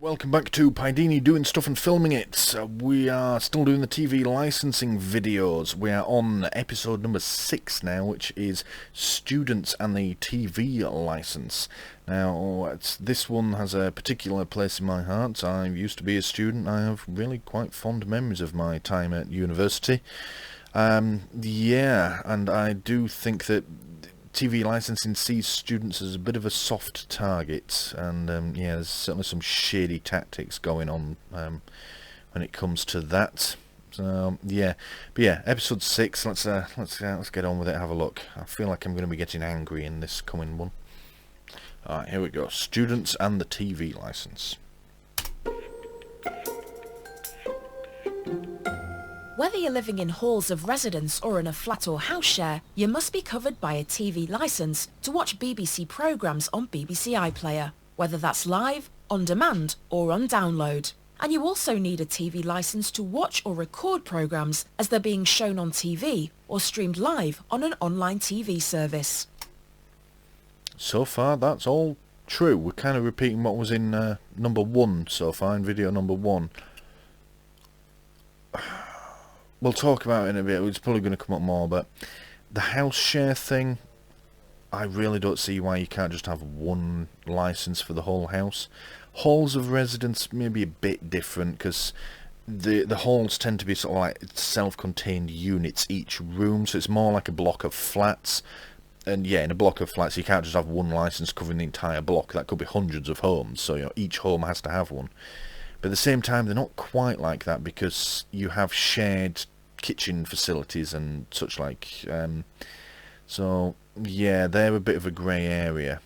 Welcome back to Pidini Doing Stuff and Filming It. We are still doing the TV licensing videos. We are on episode number 6 now, which is Students and the TV License. Now, this one has a particular place in my heart. I used to be a student. I have really quite fond memories of my time at university. Yeah, and I do think that TV licensing sees students as a bit of a soft target, and yeah, there's certainly some shady tactics going on when it comes to that. So yeah, but yeah, episode 6. Let's get on with it. Have a look. I feel like I'm going to be getting angry in this coming one. All right, here we go. Students and the TV license. Whether you're living in halls of residence or in a flat or house share, you must be covered by a TV licence to watch BBC programmes on BBC iPlayer, whether that's live, on demand or on download. And you also need a TV licence to watch or record programmes as they're being shown on TV or streamed live on an online TV service. So far, that's all true. We're kind of repeating what was in number 1 so far, in video number 1. We'll talk about it in a bit. It's probably going to come up more, but the house share thing, I really don't see why you can't just have one license for the whole house. Halls of residence may be a bit different because the halls tend to be sort of like self-contained units each room, so it's more like a block of flats. And yeah, in a block of flats, you can't just have one license covering the entire block. That could be hundreds of homes, so you know, each home has to have one. But at the same time, they're not quite like that because you have shared kitchen facilities and such like. So yeah, they're a bit of a grey area.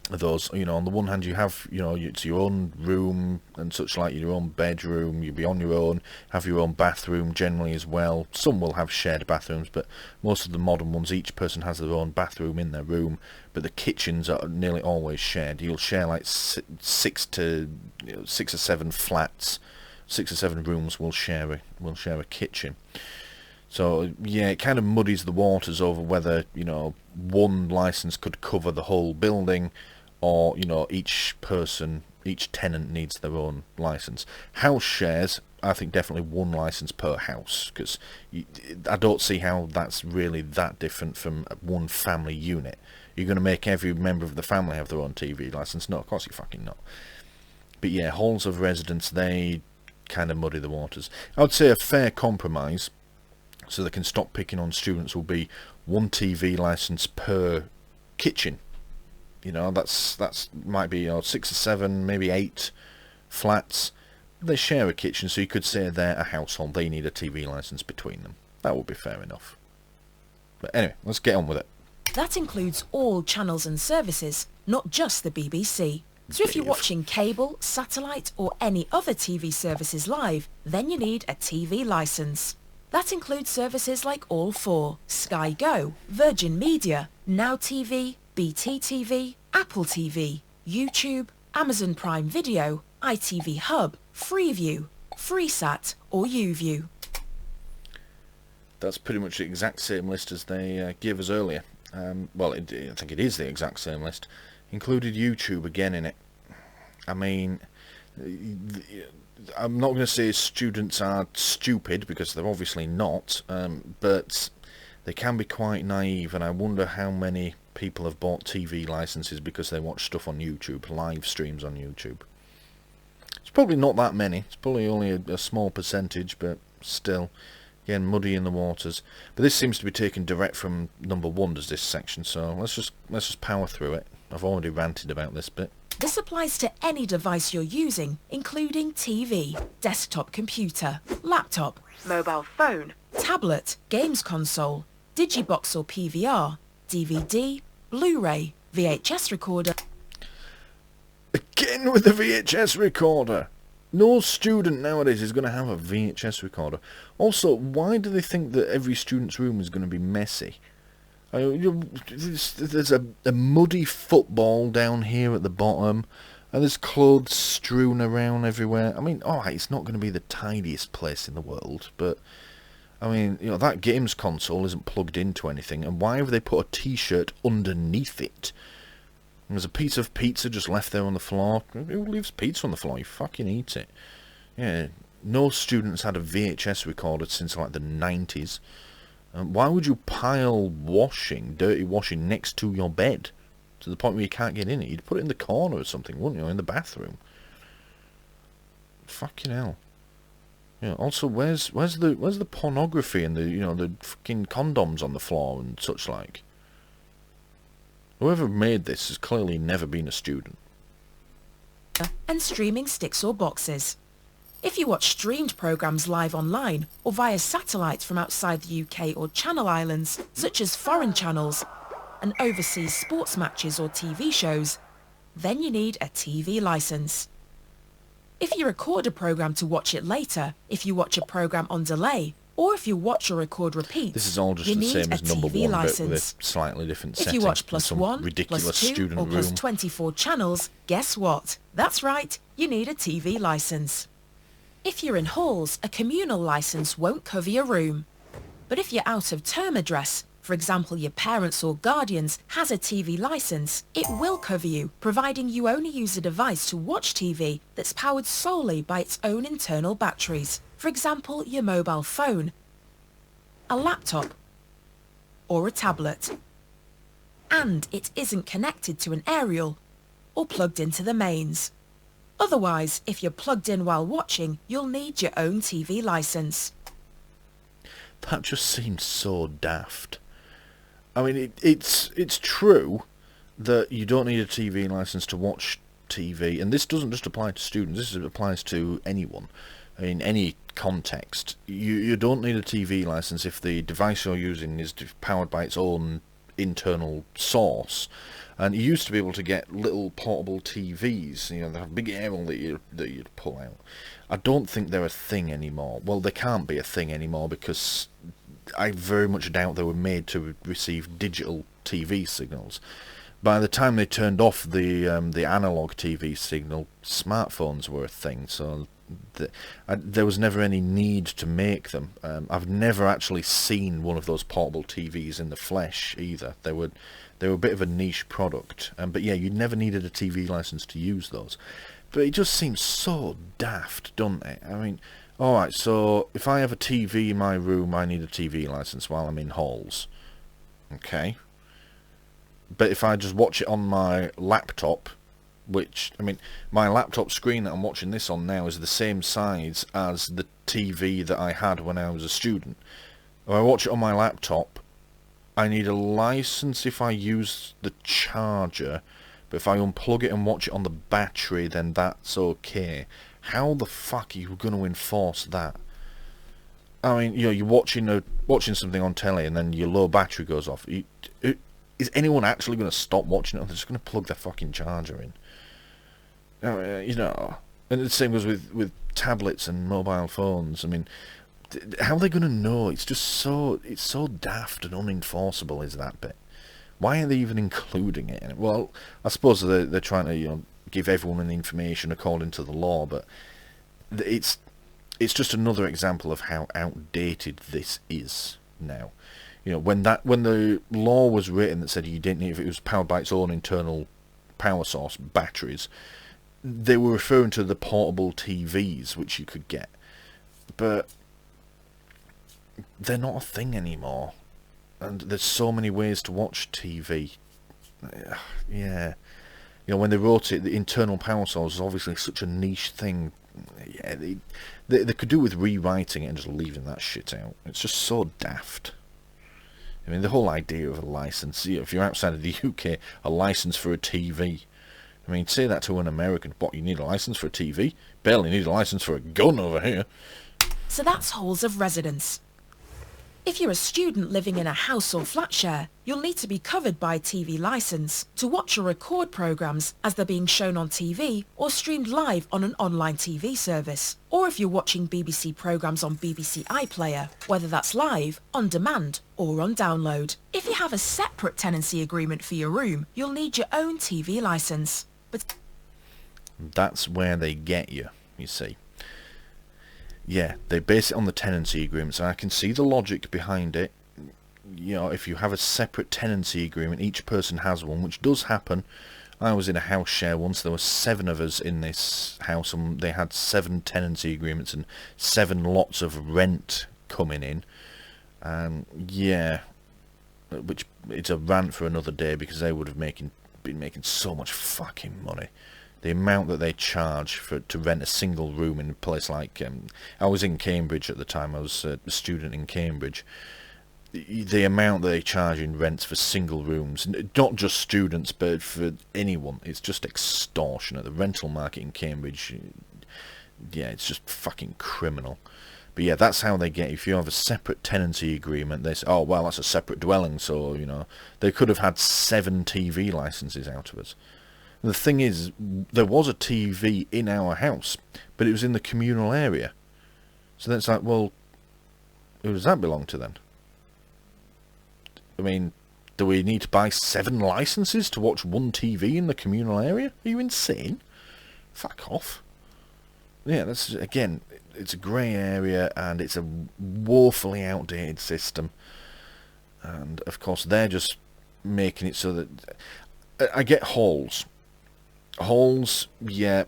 Those, you know, on the one hand you have, you know, it's your own room and such like, your own bedroom, you'll be on your own, have your own bathroom generally as well. Some will have shared bathrooms, but most of the modern ones, each person has their own bathroom in their room, but the kitchens are nearly always shared. You'll share like 6 or 7 flats, 6 or 7 rooms will share a kitchen. So yeah, it kind of muddies the waters over whether, you know, one license could cover the whole building, or, you know, each tenant needs their own license. House shares, I think definitely one license per house, because I don't see how that's really that different from one family unit. You're going to make every member of the family have their own TV license? No, of course you fucking not. But yeah, halls of residence, they kind of muddy the waters. I would say a fair compromise, so they can stop picking on students, will be one TV license per kitchen. You know, that's might be, you know, 6 or 7, maybe 8 flats. They share a kitchen, so you could say they're a household. They need a TV license between them. That would be fair enough. But anyway, let's get on with it. That includes all channels and services, not just the BBC. So if you're watching cable, satellite or any other TV services live, then you need a TV licence. That includes services like All 4, Sky Go, Virgin Media, Now TV, BT TV, Apple TV, YouTube, Amazon Prime Video, ITV Hub, Freeview, FreeSat or YouView. That's pretty much the exact same list as they gave us earlier. Well, I think it is the exact same list. Included YouTube again in it. I mean, I'm not going to say students are stupid, because they're obviously not, but they can be quite naive, and I wonder how many people have bought TV licenses because they watch stuff on YouTube, live streams on YouTube. It's probably not that many. It's probably only a small percentage, but still, again, muddy in the waters. But this seems to be taken direct from number 1, does this section, so let's just power through it. I've already ranted about this bit. This applies to any device you're using, including TV, desktop computer, laptop, mobile phone, tablet, games console, Digibox or PVR, DVD, Blu-ray, VHS recorder. Again with the VHS recorder! No student nowadays is going to have a VHS recorder. Also, why do they think that every student's room is going to be messy? There's a muddy football down here at the bottom, and there's clothes strewn around everywhere. I mean, alright, it's not going to be the tidiest place in the world, but I mean, you know, that games console isn't plugged into anything, and why have they put a t-shirt underneath it? There's a piece of pizza just left there on the floor. Who leaves pizza on the floor? You fucking eat it. Yeah, no student's had a VHS recorder since like the 90s. Why would you pile dirty washing, next to your bed? To the point where you can't get in it. You'd put it in the corner or something, wouldn't you? In the bathroom. Fucking hell. Yeah. Also, where's the pornography and the fucking condoms on the floor and such like? Whoever made this has clearly never been a student. And streaming sticks or boxes. If you watch streamed programmes live online or via satellite from outside the UK or Channel Islands, such as foreign channels, and overseas sports matches or TV shows, then you need a TV licence. If you record a programme to watch it later, if you watch a programme on delay, or if you watch or record repeats, this is all just you the need same a as number TV one, licence. but with a slightly different setting. If you watch plus some one, ridiculous plus two, student or plus room. 24 channels, guess what? That's right, you need a TV licence. If you're in halls, a communal licence won't cover your room. But if your out-of-term address, for example your parents or guardians, has a TV licence, it will cover you, providing you only use a device to watch TV that's powered solely by its own internal batteries. For example, your mobile phone, a laptop, or a tablet. And it isn't connected to an aerial or plugged into the mains. Otherwise, if you're plugged in while watching, you'll need your own TV licence. That just seems so daft. I mean, it's true that you don't need a TV licence to watch TV, and this doesn't just apply to students, this applies to anyone. In any context, you don't need a TV licence if the device you're using is powered by its own internal source. And you used to be able to get little portable TVs, they have a big aerial that you'd pull out. I don't think they're a thing anymore. Well, they can't be a thing anymore because I very much doubt they were made to receive digital TV signals. By the time they turned off the analog TV signal, smartphones were a thing, so there was never any need to make them. I've never actually seen one of those portable TVs in the flesh either. They were a bit of a niche product, but yeah, you never needed a TV license to use those. But it just seems so daft, doesn't it? I mean, alright, so if I have a TV in my room, I need a TV license while I'm in halls. Okay. But if I just watch it on my laptop, which, I mean, my laptop screen that I'm watching this on now is the same size as the TV that I had when I was a student. If I watch it on my laptop, I need a license if I use the charger, but if I unplug it and watch it on the battery, then that's okay. How the fuck are you going to enforce that? I mean, you're watching something on telly and then your low battery goes off. Is anyone actually going to stop watching it, or they're just going to plug their fucking charger in? And the same goes with tablets and mobile phones. I mean, how are they going to know? It's so daft and unenforceable is that bit. Why are they even including it? Well, I suppose they're trying to give everyone the information according to the law, but it's just another example of how outdated this is now. When the law was written that said you didn't need, if it was powered by its own internal power source, batteries, they were referring to the portable TVs which you could get, but they're not a thing anymore. And there's so many ways to watch TV. Yeah. When they wrote it, the internal power source is obviously such a niche thing. Yeah, they could do with rewriting it and just leaving that shit out. It's just so daft. I mean, the whole idea of a license, if you're outside of the UK, a license for a TV. I mean, say that to an American. What, you need a license for a TV? Barely need a license for a gun over here. So that's halls of residence. If you're a student living in a house or flat share, you'll need to be covered by a TV licence to watch or record programmes as they're being shown on TV or streamed live on an online TV service. Or if you're watching BBC programmes on BBC iPlayer, whether that's live, on demand or on download. If you have a separate tenancy agreement for your room, you'll need your own TV licence. But that's where they get you see. Yeah, they base it on the tenancy agreements, and I can see the logic behind it. If you have a separate tenancy agreement, each person has one, which does happen. I was in a house share once. There were 7 of us in this house, and they had 7 tenancy agreements and 7 lots of rent coming in. Yeah, which it's a rant for another day, because they would have been making so much fucking money. The amount that they charge to rent a single room in a place like... I was in Cambridge at the time. I was a student in Cambridge. The amount that they charge in rents for single rooms, not just students, but for anyone, it's just extortionate. The rental market in Cambridge, yeah, it's just fucking criminal. But yeah, that's how they get you. If you have a separate tenancy agreement, they say, oh, well, that's a separate dwelling, so, you know, they could have had 7 TV licenses out of us. The thing is, there was a TV in our house, but it was in the communal area. So then it's like, well, who does that belong to then? I mean, do we need to buy 7 licenses to watch one TV in the communal area? Are you insane? Fuck off. Yeah, that's, again, it's a grey area, and it's a woefully outdated system. And, of course, they're just making it so that... I get halls. Halls, yeah,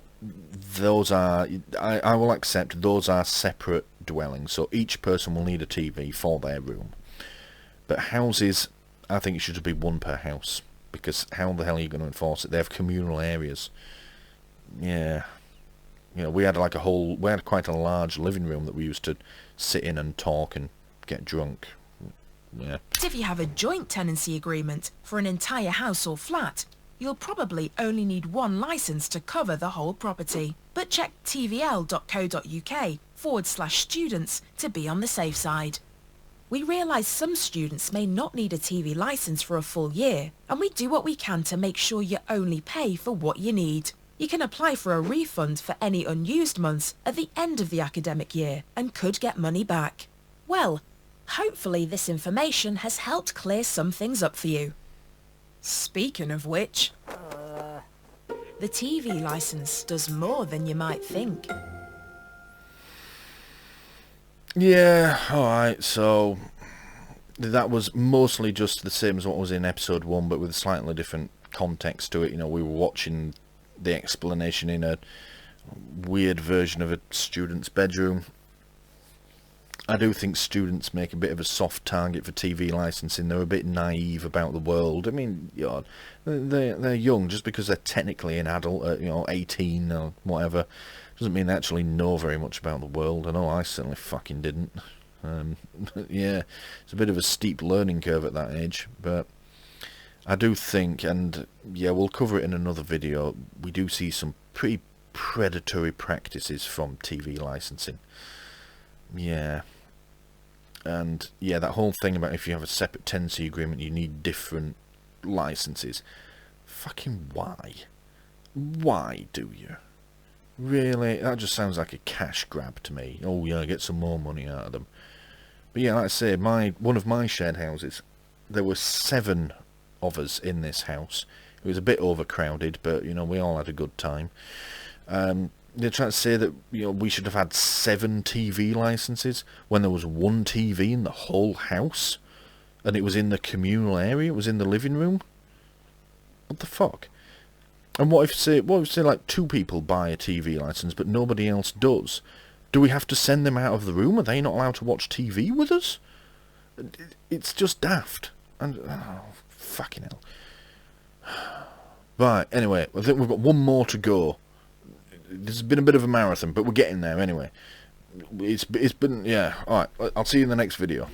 those are... I will accept those are separate dwellings, so each person will need a TV for their room. But houses, I think it should be 1 per house, because how the hell are you going to enforce it? They have communal areas. Yeah. You know, we had quite a large living room that we used to sit in and talk and get drunk. Yeah. If you have a joint tenancy agreement for an entire house or flat, you'll probably only need 1 licence to cover the whole property. But check tvl.co.uk/students to be on the safe side. We realise some students may not need a TV licence for a full year, and we do what we can to make sure you only pay for what you need. You can apply for a refund for any unused months at the end of the academic year and could get money back. Well, hopefully this information has helped clear some things up for you. Speaking of which, the TV licence does more than you might think. Yeah, alright, so that was mostly just the same as what was in episode 1, but with a slightly different context to it. You know, we were watching the explanation in a weird version of a student's bedroom. I do think students make a bit of a soft target for TV licensing. They're a bit naive about the world. I mean, you know, they're young. Just because they're technically an adult, you know, 18 or whatever, doesn't mean they actually know very much about the world. I know I certainly fucking didn't. Yeah, it's a bit of a steep learning curve at that age, but I do think, and yeah, we'll cover it in another video, we do see some pretty predatory practices from TV licensing. Yeah. And yeah, that whole thing about if you have a separate tenancy agreement you need different licenses. Fucking why? Why do you? Really? That just sounds like a cash grab to me. Oh yeah, get some more money out of them. But yeah, like I say, one of my shared houses, there were 7 of us in this house. It was a bit overcrowded, but you know, we all had a good time. They're trying to say that, you know, we should have had 7 TV licenses when there was 1 TV in the whole house, and it was in the communal area. It was in the living room. What the fuck? And what if say like 2 people buy a TV license but nobody else does? Do we have to send them out of the room? Are they not allowed to watch TV with us? It's just daft. And oh, fucking hell. Right. Anyway, I think we've got 1 more to go. This has been a bit of a marathon, but we're getting there anyway. It's been, yeah, alright, I'll see you in the next video.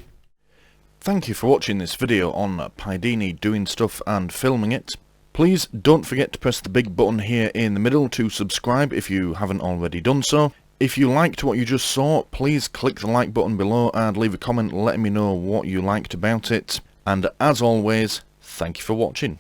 Thank you for watching this video on Pidini doing stuff and filming it. Please don't forget to press the big button here in the middle to subscribe if you haven't already done so. If you liked what you just saw, please click the like button below and leave a comment letting me know what you liked about it. And as always, thank you for watching.